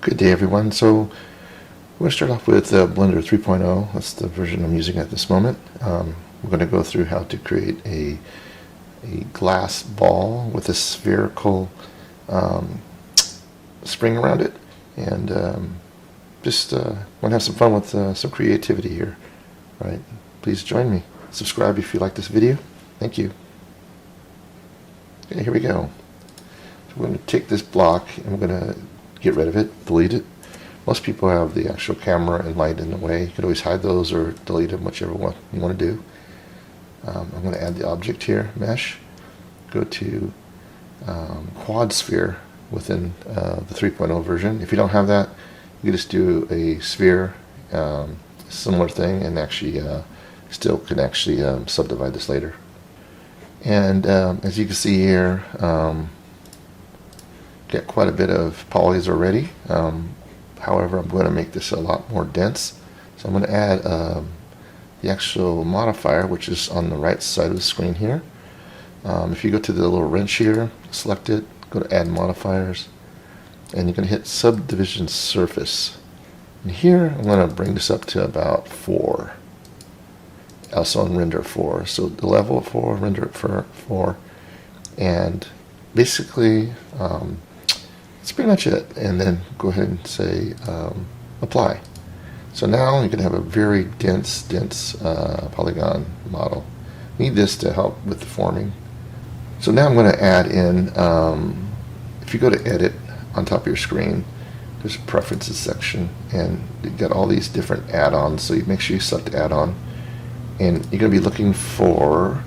Good day, everyone. So we're going to start off with Blender 3.0. That's the version I'm using at this moment. We're going to go through how to create a glass ball with a spherical spring around it, and just want to have some fun with some creativity here. All right, please join me. Subscribe if you like this video. Thank you. Okay, here we go. So we're going to take this block and we're going to get rid of it, delete it. Most people have the actual camera and light in the way. You can always hide those or delete them, whichever one you want to do. I'm going to add the object here, mesh. Go to quad sphere within the 3.0 version. If you don't have that, you can just do a sphere, similar thing, and actually still can actually subdivide this later. And as you can see here, get quite a bit of polys already. However, I'm going to make this a lot more dense. So I'm going to add the actual modifier, which is on the right side of the screen here. If you go to the little wrench here, select it, go to add modifiers, and you're going to hit subdivision surface. And here I'm going to bring this up to about 4. Also on render 4. So the level of 4, render it for 4, and basically that's pretty much it. And then go ahead and say apply. So now you can have a very dense polygon model. Need this to help with the forming. So now I'm going to add in, if you go to edit on top of your screen, there's a preferences section, and you got all these different add-ons. So you make sure you select add-on, and you're going to be looking for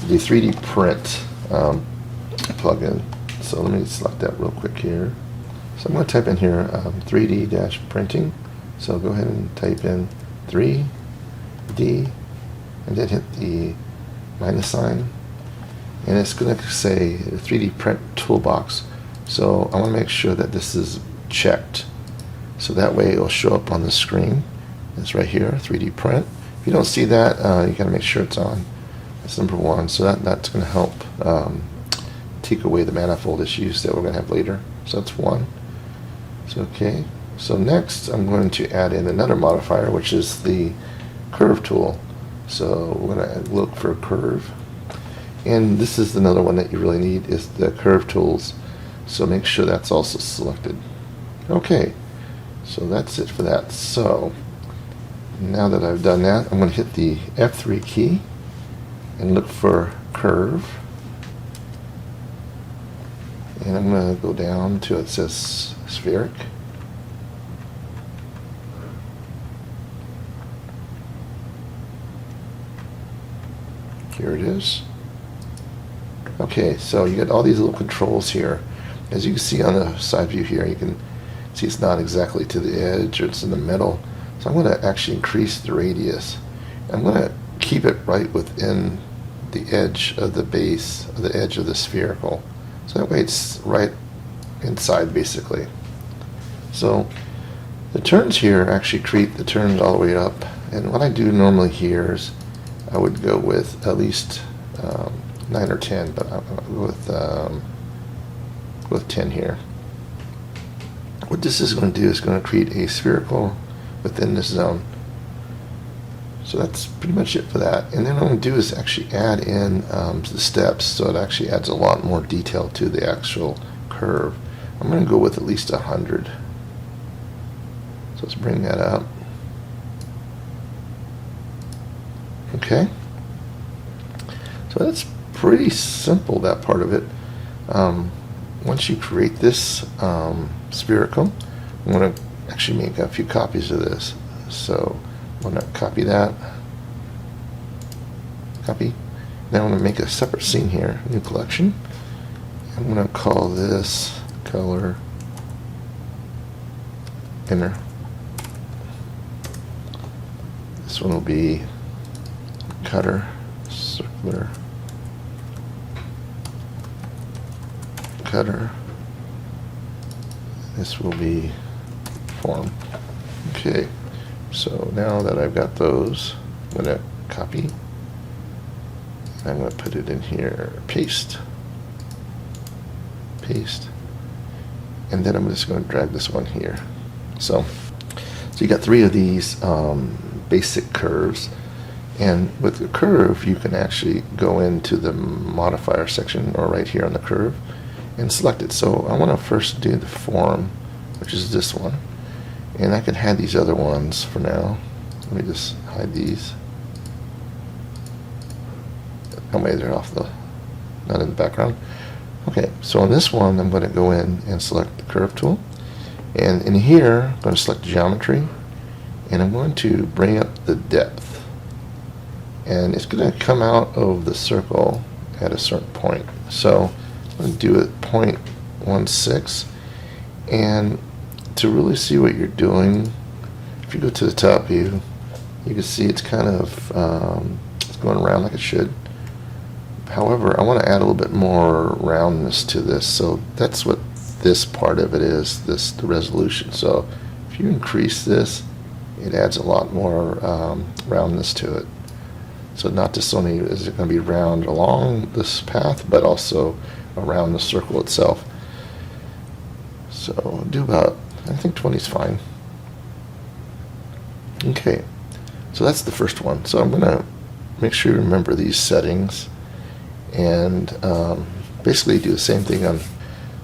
the 3D print plugin. So let me select that real quick here. So I'm going to type in here 3D-printing. So go ahead and type in 3D, and then hit the minus sign, and it's going to say 3D print toolbox. So I want to make sure that this is checked, so that way it will show up on the screen. It's right here, 3D print. If you don't see that, you got to make sure it's on. That's number 1. So that's going to help take away the manifold issues that we're going to have later. So that's 1. So okay. So next I'm going to add in another modifier, which is the curve tool. So we're going to look for a curve, and this is another one that you really need, is the curve tools. So make sure that's also selected. Okay, so that's it for that. So now that I've done that, I'm going to hit the F3 key and look for curve, and I'm going to go down to it says spheric. Here it is. Okay, so you get all these little controls here. As you can see on the side view here, you can see it's not exactly to the edge, or it's in the middle. So I'm going to actually increase the radius. I'm going to keep it right within the edge of the base, of the edge of the spherical. So that way it's right inside, basically. So the turns here actually create the turns all the way up. And what I do normally here is I would go with at least 9 or 10, but I'm going to go with 10 here. What this is going to do is going to create a spherical within this zone. So that's pretty much it for that. And then what I'm going to do is actually add in the steps, so it actually adds a lot more detail to the actual curve. I'm going to go with at least 100. So let's bring that up. Okay. So that's pretty simple, that part of it. Once you create this spherical, I'm going to actually make a few copies of this. So I'm going to copy that. Copy. Now I'm going to make a separate scene here, new collection. I'm going to call this color inner. This one will be cutter, circular, cutter. This will be form. Okay, so now that I've got those, I'm going to copy. I'm going to put it in here, paste, paste, and then I'm just going to drag this one here. So you got 3 of these basic curves, and with the curve you can actually go into the modifier section or right here on the curve and select it. So I want to first do the form, which is this one, and I can hide these other ones for now. Let me just hide these. That way they're not in the background. Okay, so on this one I'm going to go in and select the curve tool, and in here I'm going to select geometry, and I'm going to bring up the depth, and it's going to come out of the circle at a certain point. So I'm going to do it 0.16, and to really see what you're doing, if you go to the top view, you can see it's kind of it's going around like it should. However, I want to add a little bit more roundness to this, so that's what this part of it is, the resolution. So if you increase this, it adds a lot more roundness to it. So not just only is it going to be round along this path, but also around the circle itself. So do about, I think 20 is fine. Okay, so that's the first one. So I'm going to make sure you remember these settings, and basically do the same thing on.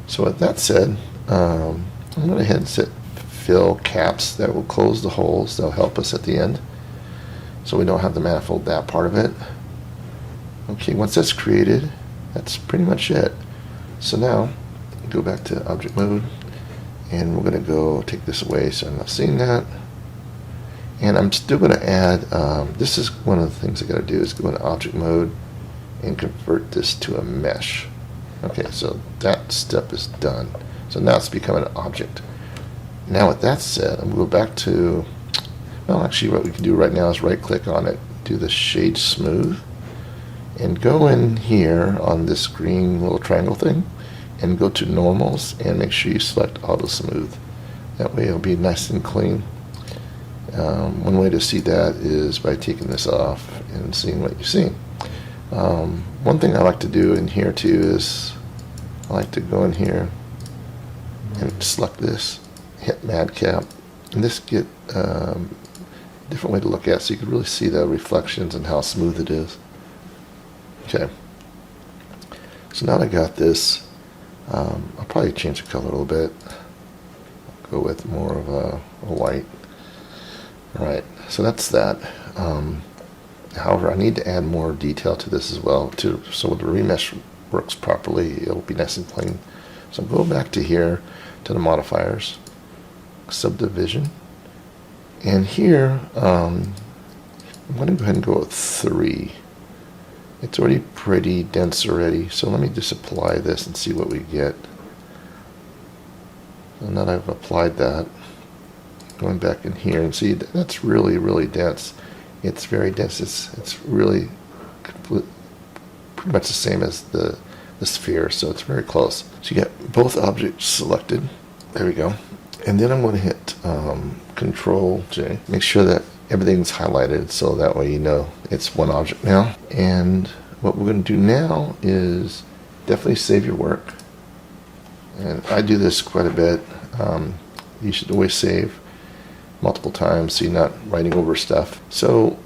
So with that said, I'm going to go ahead and set fill caps that will close the holes. They'll help us at the end, so we don't have the manifold that part of it. Okay, once that's created, that's pretty much it. So now go back to object mode, and we're going to go take this away so I'm not seeing that. And I'm still going to add, this is one of the things I got to do, is go into object mode and convert this to a mesh. Okay, so that step is done. So now it's become an object. Now with that said, I'm going to go back to, well, actually what we can do right now is right click on it, do the shade smooth, and go in here on this green little triangle thing and go to normals and make sure you select auto smooth. That way it'll be nice and clean. One way to see that is by taking this off and seeing what you're seeing. One thing I like to do in here too is I like to go in here and select this, hit madcap, and this get a different way to look at it so you can really see the reflections and how smooth it is. Okay, so now that I got this, I'll probably change the color a little bit. I'll go with more of a white. Alright, so that's that. However, I need to add more detail to this as well, so when the remesh works properly, it'll be nice and clean. So go back to here, to the modifiers, subdivision, and here I'm going to go ahead and go with 3. It's already pretty dense already, so let me just apply this and see what we get. And then I've applied that, going back in here, and see that's really, really dense. It's very dense. It's really pretty much the same as the sphere, so it's very close. So you get both objects selected. There we go. And then I'm going to hit Control J. Make sure that everything's highlighted, so that way you know it's one object now. And what we're going to do now is definitely save your work. And I do this quite a bit. You should always save multiple times so you're not writing over stuff. So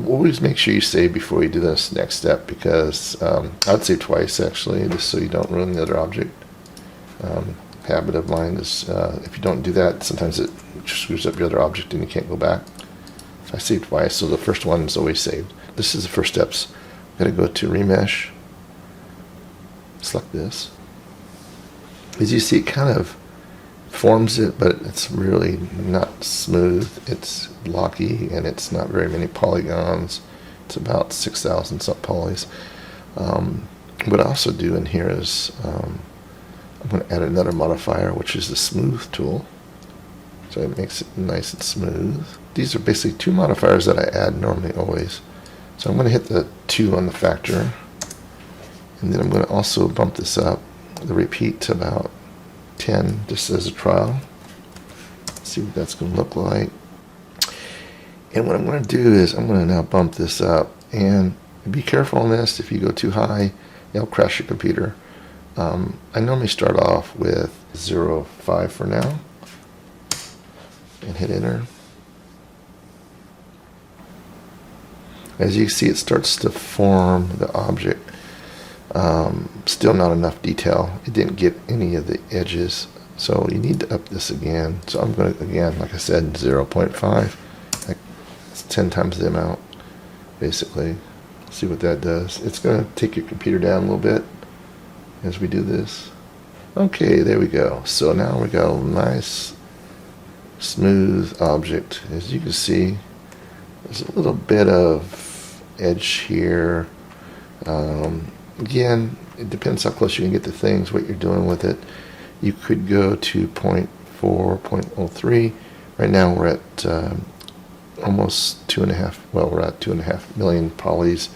always make sure you save before you do this next step, because I'd save twice actually, just so you don't ruin the other object. Habit of mine is if you don't do that, sometimes it screws up your other object and you can't go back. So I saved twice, so the first one is always saved. This is the first steps. I'm going to go to Remesh, select this. As you see, it kind of forms it, but it's really not smooth. It's blocky, and it's not very many polygons. It's about 6,000 some polys. What I also do in here is I'm going to add another modifier, which is the smooth tool. So it makes it nice and smooth. These are basically 2 modifiers that I add normally always. So I'm going to hit the 2 on the factor, and then I'm going to also bump this up, the repeat, to about 10, just as a trial. Let's see what that's going to look like. And what I'm going to do is I'm going to now bump this up, and be careful on this. If you go too high, it'll crash your computer. I normally start off with 0.5 for now, and hit enter. As you can see, it starts to form the object. Still not enough detail. It didn't get any of the edges, so you need to up this again. So I'm going to, again, like I said, 0.5. It's 10 times the amount, basically. See what that does. It's going to take your computer down a little bit as we do this. Okay, there we go. So now we got a nice smooth object. As you can see, there's a little bit of edge here. Again, it depends how close you can get to things, what you're doing with it. You could go to 0.4, 0.03. Right now we're at almost 2.5, well, we're at 2.5 million polys.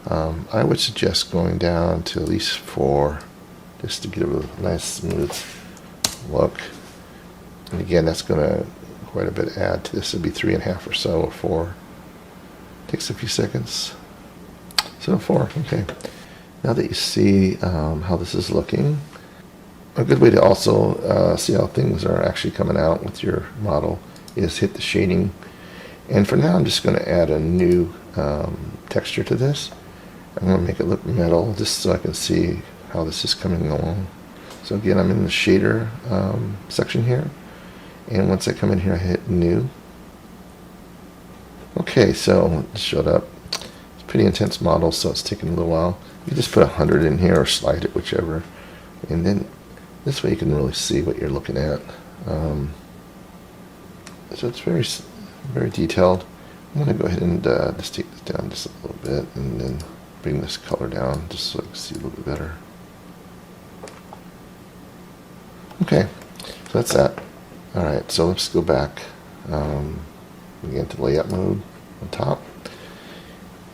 I would suggest going down to at least 4, just to get a nice smooth look. And again, that's going to quite a bit add to this. It'll be 3.5 or so, or 4. Takes a few seconds. So 4, okay. Now that you see how this is looking, a good way to also see how things are actually coming out with your model is hit the shading. And for now, I'm just going to add a new texture to this. I'm going to make it look metal, just so I can see how this is coming along. So again, I'm in the shader section here. And once I come in here, I hit new. Okay, so it showed up. It's a pretty intense model, so it's taking a little while. You just put 100 in here or slide it, whichever. And then this way you can really see what you're looking at. So it's very, very detailed. I'm going to go ahead and just take this down just a little bit and then bring this color down just so I can see a little bit better. Okay, so that's that. Alright, so let's go back again to layout mode on top.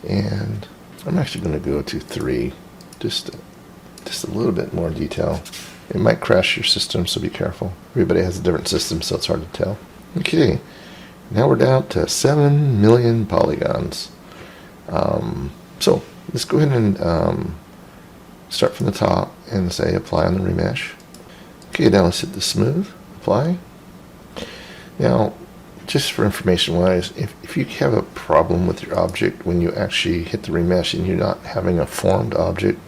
And I'm actually going to go to 3, just a little bit more detail. It might crash your system, so be careful. Everybody has a different system, so it's hard to tell. Okay, now we're down to 7 million polygons. So let's go ahead and start from the top and say apply on the remesh. Okay, now let's hit the smooth, apply. Now, just for information wise, if you have a problem with your object when you actually hit the remesh and you're not having a formed object,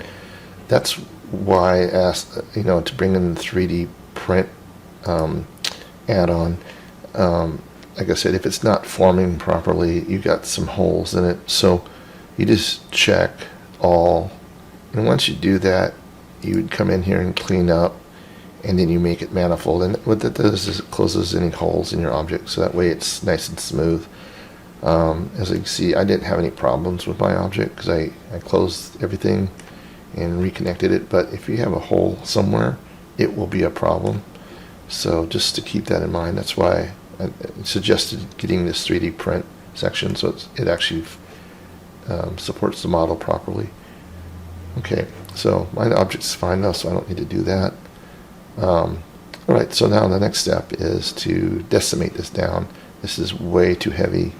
that's why I asked to bring in the 3D print add-on. Like I said, if it's not forming properly, you got some holes in it, so you just check all, and once you do that, you would come in here and clean up, and then you make it manifold. And what that does is it closes any holes in your object, so that way it's nice and smooth. As you can see, I didn't have any problems with my object because I closed everything and reconnected it. But if you have a hole somewhere, it will be a problem. So just to keep that in mind, that's why I suggested getting this 3D print section so it actually supports the model properly. Okay, so my object's fine now, so I don't need to do that. Alright, so now the next step is to decimate this down. This is way too heavy.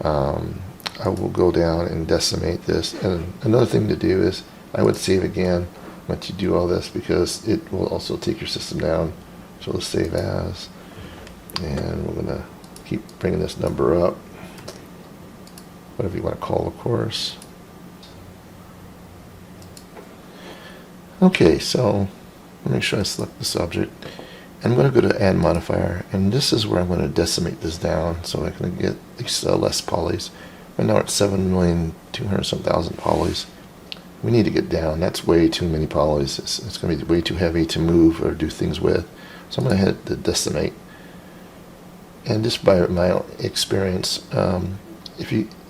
I will go down and decimate this. And another thing to do is I would save again once you do all this, because it will also take your system down. So let's save as, and we're going to keep bringing this number up, whatever you want to call, of course. Okay, so make sure I select this object. I'm going to go to Add Modifier, and this is where I'm going to decimate this down so I can get at least less polys. Right now we're at 7,200,000 polys. We need to get down. That's way too many polys. It's going to be way too heavy to move or do things with. So I'm going to hit the decimate. And just by my experience, the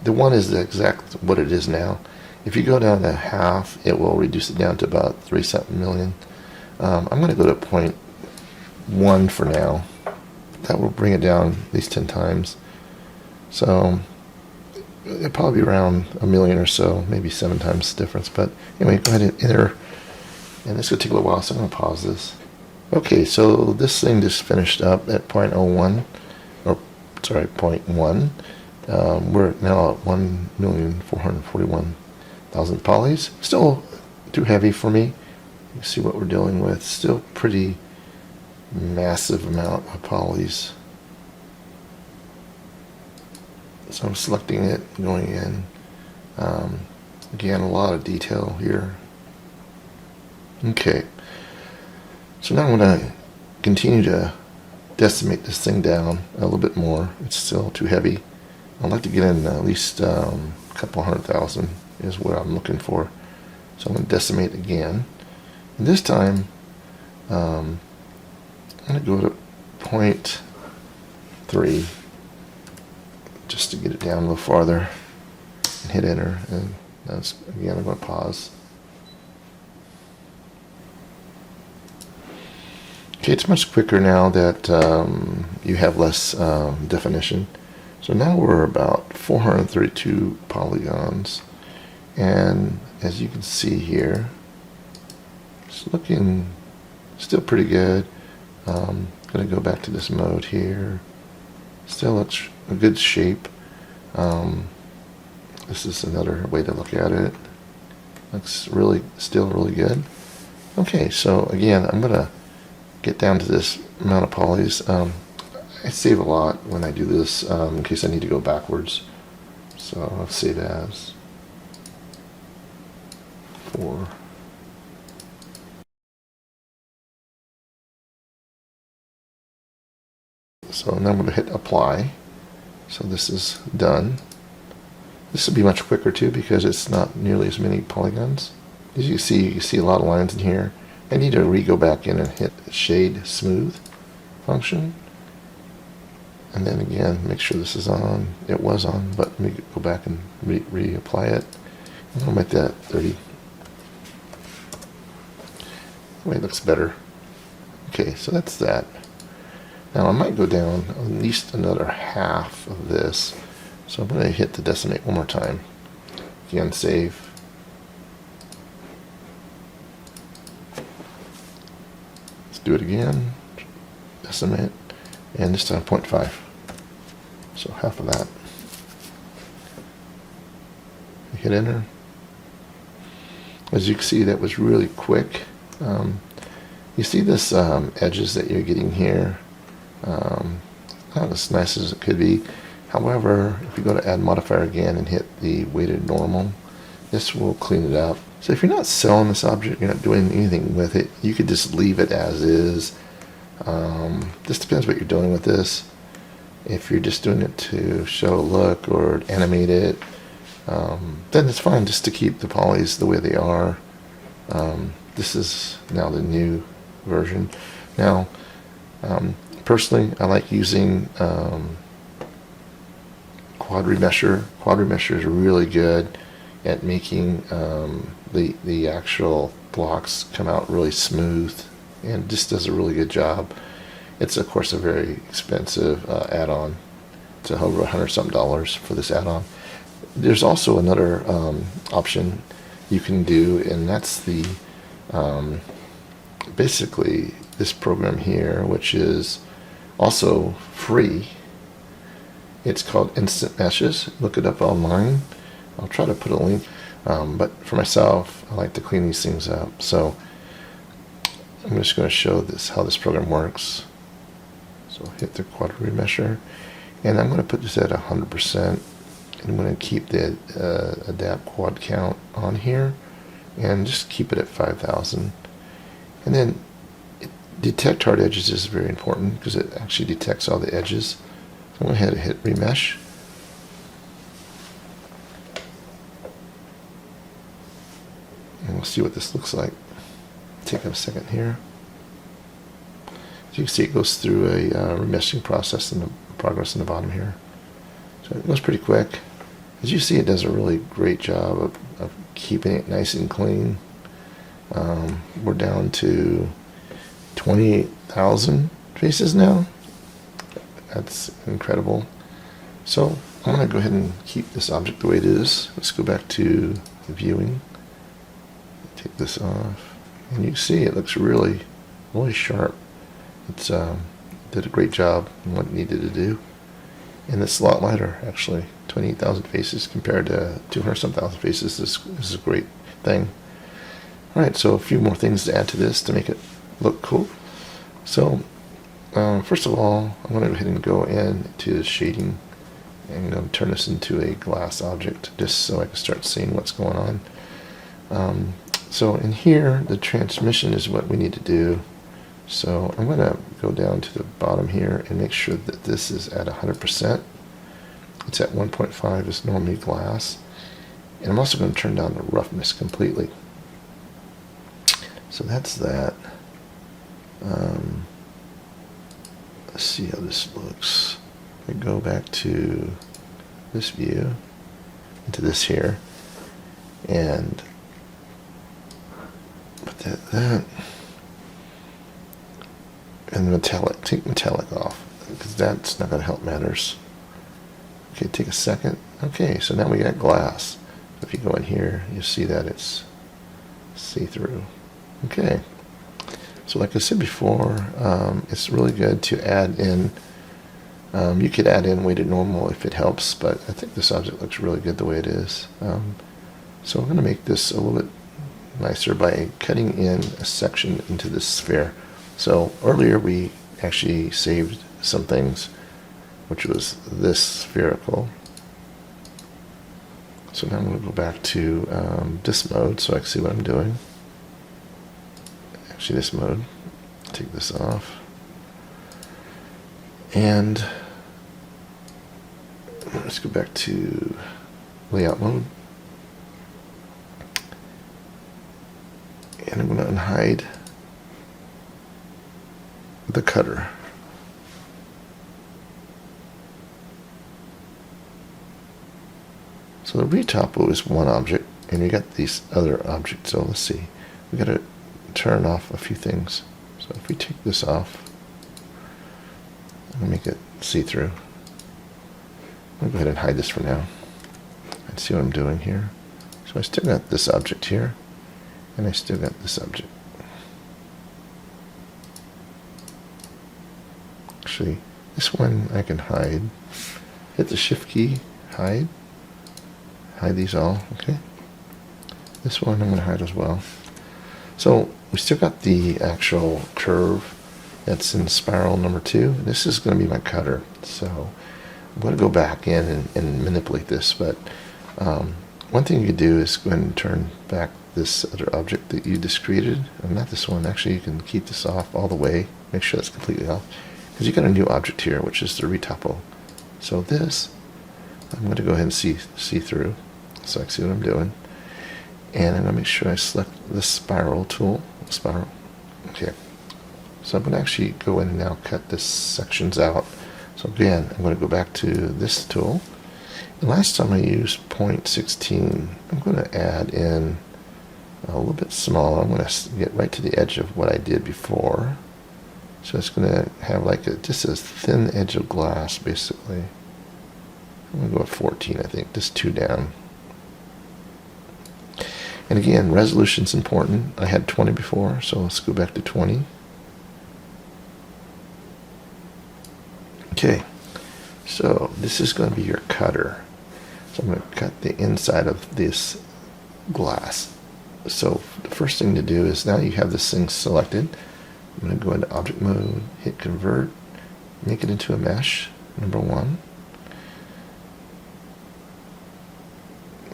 one is exact what it is now. If you go down to half, it will reduce it down to about 3-something million. I'm going to go to 0.1 for now. That will bring it down at least 10 times. So it'll probably be around a million or so, maybe 7 times the difference. But anyway, go ahead and enter. And this will take a little while, so I'm going to pause this. Okay, so this thing just finished up at 0.01, or sorry, 0.1. We're now at 1,441,000 polys. Still too heavy for me. You see what we're dealing with. Still pretty massive amount of polys. So I'm selecting it, going in. Again, a lot of detail here. Okay, so now I'm going to continue to decimate this thing down a little bit more. It's still too heavy. I'd like to get in at least a couple 100,000 is what I'm looking for. So I'm going to decimate again. And this time, I'm going to go to 0.3 just to get it down a little farther and hit enter. And that's, again, I'm going to pause. Okay, it's much quicker now that you have less definition. So now we're about 432 polygons, and as you can see here, it's looking still pretty good. I'm going to go back to this mode here. Still looks a good shape. This is another way to look at it. Looks really, still really good. Okay, so again, I'm going to get down to this amount of polys. I save a lot when I do this in case I need to go backwards. So I'll save as 4. So now I'm going to hit apply. So this is done. This will be much quicker too because it's not nearly as many polygons. As you see a lot of lines in here. I need to go back in and hit shade smooth function. And then again, make sure this is on. It was on, but let me go back and reapply it. I'll make that 30. That way it looks better. Okay, so that's that. Now I might go down at least another half of this. So I'm going to hit the decimate one more time. Again, save. Let's do it again. Decimate. And this time 0.5. So half of that. Hit enter. As you can see, that was really quick. You see this edges that you're getting here. Not as nice as it could be. However, if you go to add modifier again and hit the weighted normal, this will clean it up. So if you're not selling this object, you're not doing anything with it, you could just leave it as is. This depends what you're doing with this. If you're just doing it to show a look or animate it, then it's fine just to keep the polys the way they are. This is now the new version. Now, personally, I like using Quad Remesher. Quad Remesher is really good at making the actual blocks come out really smooth, and just does a really good job. It's of course a very expensive add-on. It's over $100-something for this add-on. There's also another option you can do, and that's the basically this program here, which is also free. It's called Instant Meshes. Look it up online. I'll try to put a link, but for myself, I like to clean these things up. So I'm just going to show this how this program works. So hit the Quad Remesher, and I'm going to put this at 100%. And I'm going to keep the adapt quad count on here, and just keep it at 5,000. And then detect hard edges is very important because it actually detects all the edges. So I'm going to go ahead and hit remesh. And we'll see what this looks like. Take a second here. As you can see, it goes through a remeshing process in the progress in the bottom here. So it goes pretty quick. As you see, it does a really great job of keeping it nice and clean. We're down to 28,000 faces now. That's incredible. So I'm going to go ahead and keep this object the way it is. Let's go back to the viewing. Take this off. And you can see it looks really, really sharp. It's did a great job in what it needed to do. And it's a lot lighter, actually. 28,000 faces compared to 200-some-thousand faces. This is a great thing. All right, so a few more things to add to this to make it look cool. So first of all, I'm going to go ahead and go into the shading And I'm going to turn this into a glass object just so I can start seeing what's going on. So in here, the transmission is what we need to do. So I'm going to go down to the bottom here and make sure that this is at 100%. It's at 1.5 is normally glass. And I'm also going to turn down the roughness completely. So that's that. Let's see how this looks. I go back to this view, into this here, and put that, and metallic. Take metallic off, because that's not going to help matters. Okay, take a second. Okay, so now we got glass. If you go in here, you see that it's see-through. Okay. So like I said before, it's really good to add in, you could add in weighted normal if it helps, but I think this object looks really good the way it is. So I'm going to make this a little bit nicer by cutting in a section into this sphere. So earlier we actually saved some things, which was this spherical. So now I'm going to go back to this mode so I can see what I'm doing. Actually, this mode. Take this off. And let's go back to layout mode. And I'm going to unhide the cutter. So the retopo is one object, and we got these other objects. So let's see. We got to turn off a few things. So if we take this off, I'm going to make it see-through. I'm going to go ahead and hide this for now and see what I'm doing here. So I still got this object here, and I still got this object. Actually, this one I can hide. Hit the Shift key, hide. Hide these all, okay? This one I'm going to hide as well. So we still got the actual curve that's in spiral number 2. This is going to be my cutter. So I'm going to go back in and manipulate this. But one thing you could do is go ahead and turn back this other object that you just created. Not this one. Actually, you can keep this off all the way. Make sure that's completely off. Because you got a new object here, which is the retopo. So this, I'm going to go ahead and see through. So I can see what I'm doing. And I'm going to make sure I select the spiral tool. Spiral. Okay. So I'm going to actually go in and now cut this sections out. So again, I'm going to go back to this tool. And last time I used 0.16. I'm going to add in a little bit smaller. I'm going to get right to the edge of what I did before. So it's going to have like just a thin edge of glass, basically. I'm going to go with 14, I think. Just 2 down. And again, resolution's important. I had 20 before, so let's go back to 20. Okay, so this is going to be your cutter. So I'm going to cut the inside of this glass. So the first thing to do is now you have this thing selected. I'm going to go into object mode, hit convert, make it into a mesh, number 1.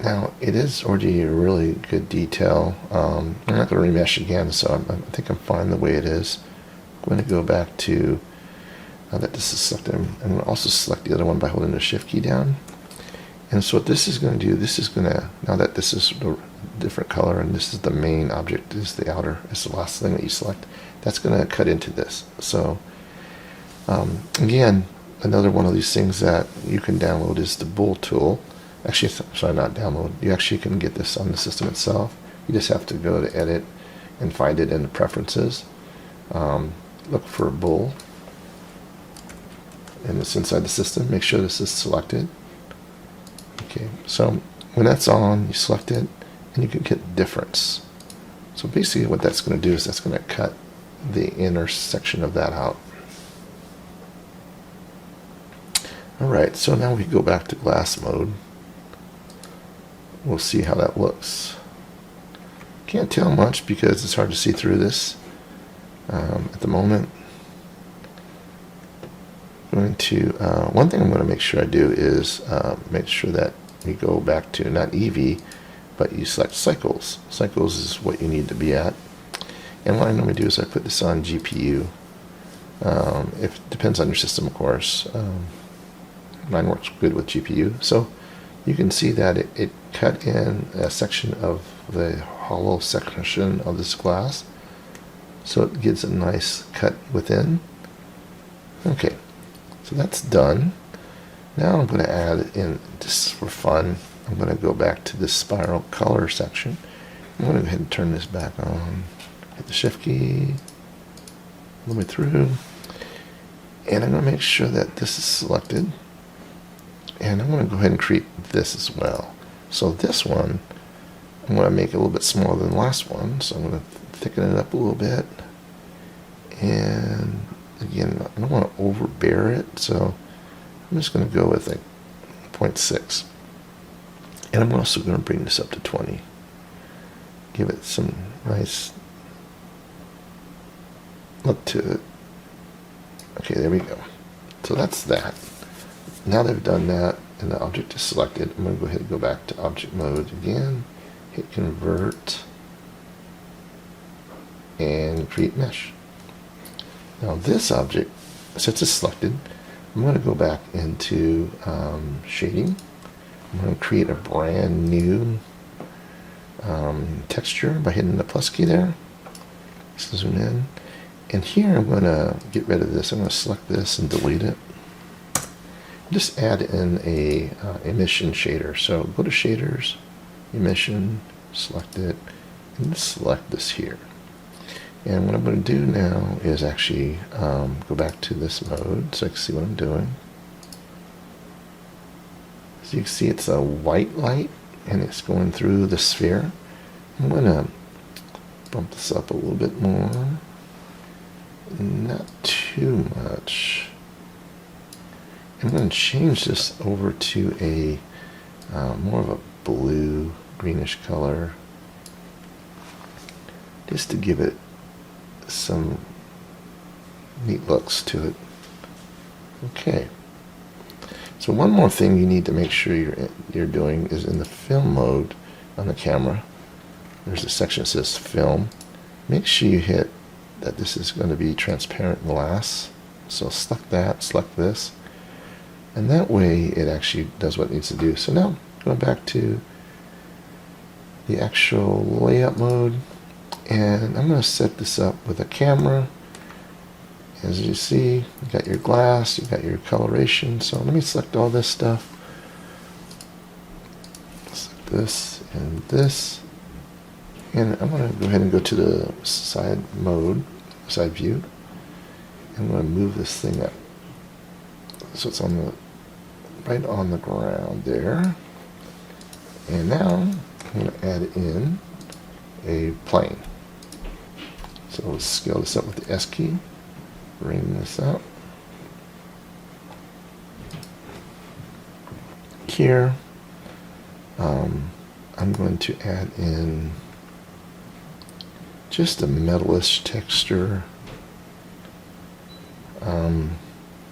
Now, it is already a really good detail. I'm not going to remesh again, so I think I'm fine the way it is. I'm going to go back to, now that this is selected, I'm going to also select the other one by holding the Shift key down. And so what this is going to do, this is going to, now that this is a different color and this is the main object, this is the outer, it's the last thing that you select, that's going to cut into this. So, again, another one of these things that you can download is the Bool tool. Actually, sorry, not download. You actually can get this on the system itself. You just have to go to Edit and find it in the Preferences. Look for Bool. And it's inside the system. Make sure this is selected. Okay, so when that's on, you select it, and you can get difference. So basically what that's going to do is that's going to cut the inner section of that out. Alright, so now we go back to glass mode. We'll see how that looks. Can't tell much because it's hard to see through this at the moment. I'm going to, one thing I'm going to make sure I do is make sure that you go back to not EV, but you select cycles. Cycles is what you need to be at. And what I normally do is I put this on GPU. If it depends on your system, of course. Mine works good with GPU. So you can see that it cut in a section of the hollow section of this glass. So it gives a nice cut within. Okay, so that's done. Now I'm going to add in, just for fun, I'm going to go back to this spiral color section. I'm going to go ahead and turn this back on. Hit the shift key, all the way through. And I'm going to make sure that this is selected. And I'm going to go ahead and create this as well. So this one, I'm going to make it a little bit smaller than the last one. So I'm going to thicken it up a little bit. And again, I don't want to overbear it. So I'm just going to go with like 0.6. And I'm also going to bring this up to 20. Give it some nice look to it. Okay, there we go. So that's that. Now they've done that and the object is selected, I'm going to go ahead and go back to object mode again, hit convert, and create mesh. Now this object, since it's selected, I'm going to go back into shading. I'm going to create a brand new texture by hitting the plus key there. Let's zoom in. And here I'm going to get rid of this. I'm going to select this and delete it. Just add in a emission shader. So go to shaders, emission, select it, and select this here. And what I'm going to do now is actually go back to this mode so I can see what I'm doing. So you can see it's a white light and it's going through the sphere. I'm going to bump this up a little bit more. Not too much. I'm going to change this over to a more of a blue greenish color, just to give it some neat looks to it. Okay. So one more thing you need to make sure you're doing is in the film mode on the camera. There's a section that says film. Make sure you hit that this is going to be transparent glass. So select that, select this, and that way it actually does what it needs to do. So now going back to the actual layout mode, and I'm going to set this up with a camera. As you see, you got your glass, you got your coloration. So let me select all this stuff. Select this and this. And I'm going to go ahead and go to the side mode, side view. I'm going to move this thing up so it's on the right on the ground there. And now I'm going to add in a plane. So let's scale this up with the S key. Bring this up. Here, I'm going to add in just a metalish texture.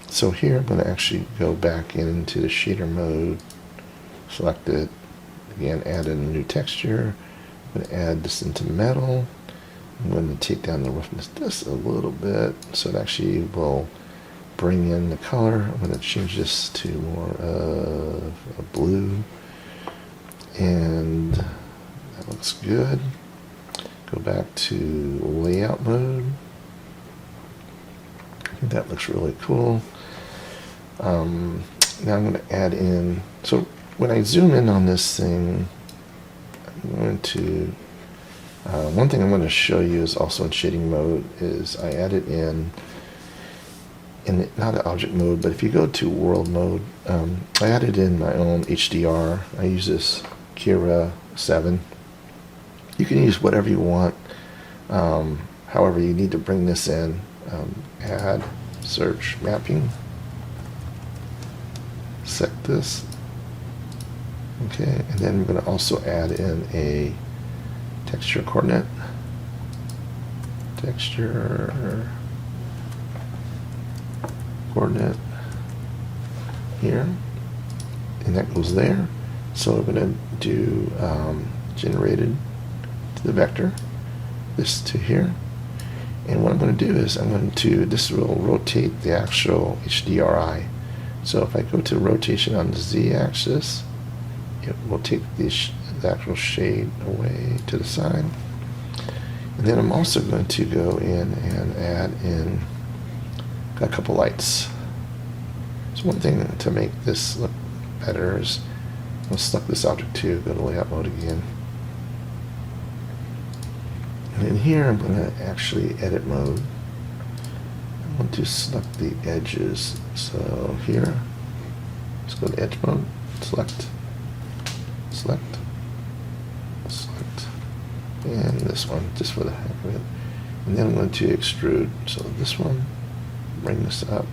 So here I'm going to actually go back into the shader mode, select it, again add in a new texture. I'm going to add this into metal. I'm going to take down the roughness just a little bit so it actually will bring in the color. I'm going to change this to more of a blue, and that looks good. Go back to layout mode. That looks really cool. Now I'm going to add in, so when I zoom in on this thing, I'm going to, one thing I'm going to show you is also in shading mode is I added in not an object mode, but if you go to world mode, I added in my own HDR. I use this Kira 7. You can use whatever you want. However, you need to bring this in. Add, search, mapping. Set this. Okay, and then I'm going to also add in a texture coordinate. Texture coordinate. here, and that goes there. So I'm going to do generated to the vector, this to here. And what I'm going to do is this will rotate the actual HDRI. So if I go to rotation on the Z-axis, it will take the actual shade away to the side. And then I'm also going to go in and add in a couple lights. So one thing to make this look better is I'll select this object too, go to layout mode again. And in here I'm going to actually edit mode. I want to select the edges. So here, let's go to edge mode, select, select, select, and this one, just for the heck of it. And then I'm going to extrude. So this one, bring this up.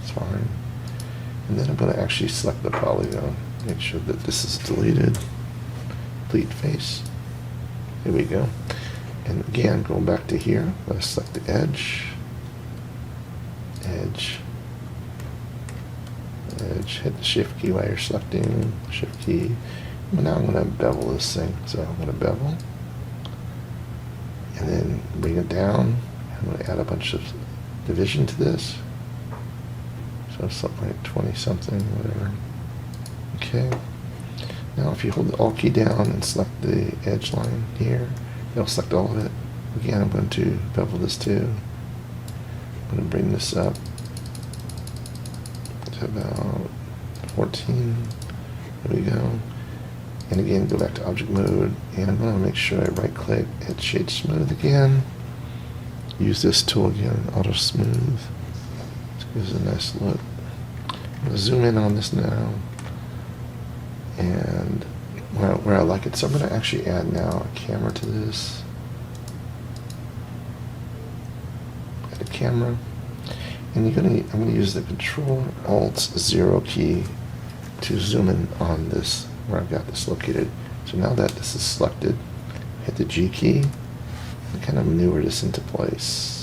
It's fine. And then I'm going to actually select the polygon. Make sure that this is deleted. Delete face. Here we go. And again, going back to here, I'm going to select the edge. Edge. Edge. Hit the shift key while you're selecting. Shift key. And now I'm going to bevel this thing. So I'm going to bevel. And then bring it down. I'm going to add a bunch of division to this. So something like 20 something, whatever. Okay. Now if you hold the Alt key down and select the edge line here, it'll select all of it. Again, I'm going to bevel this too. I'm going to bring this up to about 14. There we go. And again, go back to object mode, and I'm going to make sure I right click, hit shade smooth again. Use this tool again, auto smooth. Gives a nice look. I'm going to zoom in on this now, and where I like it. So I'm going to actually add now a camera to this. Add a camera, and I'm going to use the Control Alt 0 key to zoom in on this where I've got this located. So now that this is selected, hit the G key and kind of maneuver this into place.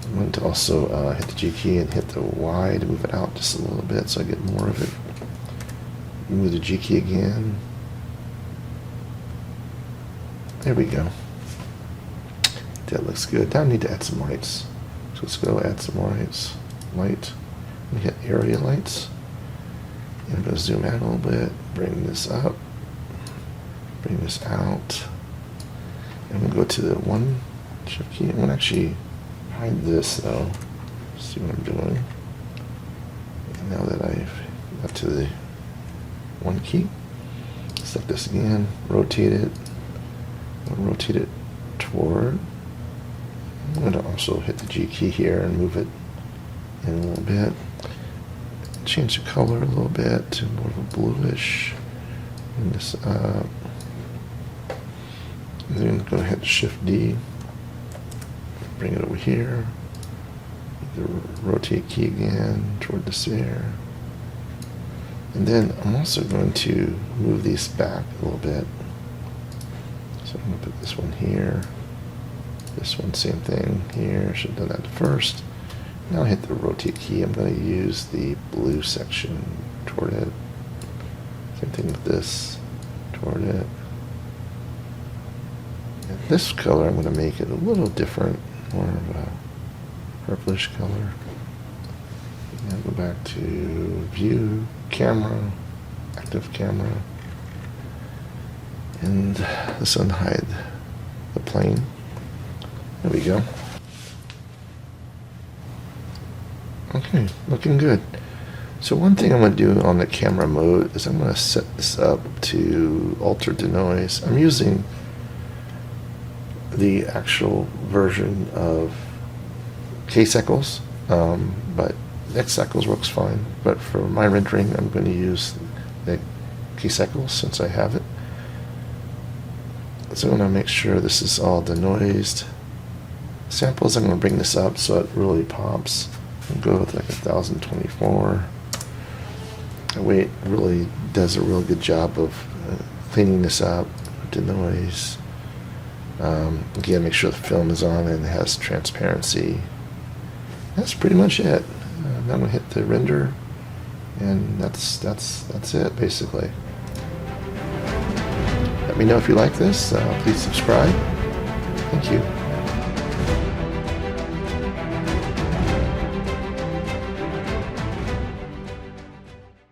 I'm going to also hit the G key and hit the Y to move it out just a little bit so I get more of it. Move the G key again. There we go. That looks good. Now I need to add some lights. So let's go add some lights. Light. We hit area lights. And I'm going to zoom out a little bit. Bring this up. Bring this out. And I'm going to go to the one shift key. I'm going to actually hide this though. See what I'm doing. And now that I've got to the one key, select this again, rotate it. I'll rotate it toward. I'm going to also hit the G key here and move it in a little bit. Change the color a little bit to more of a bluish. Bring this up. And then go ahead and Shift D. Bring it over here. The rotate key again toward the sphere. And then I'm also going to move these back a little bit. So I'm going to put this one here. This one, same thing here. Should have done that first. Now I hit the rotate key. I'm going to use the blue section toward it. Same thing with this, toward it. And this color, I'm going to make it a little different, more of a purplish color. Now go back to View, Camera, Active Camera, and let's unhide the plane. There we go. Okay, looking good. So one thing I'm going to do on the camera mode is I'm going to set this up to alter denoise. I'm using the actual version of K-Cycles, but X-Cycles works fine. But for my rendering, I'm going to use the K-Cycles since I have it. So I'm going to make sure this is all denoised. Samples, I'm going to bring this up so it really pops. I'll go with like 1024. That way it really does a real good job of cleaning this up, denoise. Again, make sure the film is on and it has transparency. That's pretty much it. And I'm going to hit the render, and that's it basically. Let me know if you like this. Please subscribe. Thank you.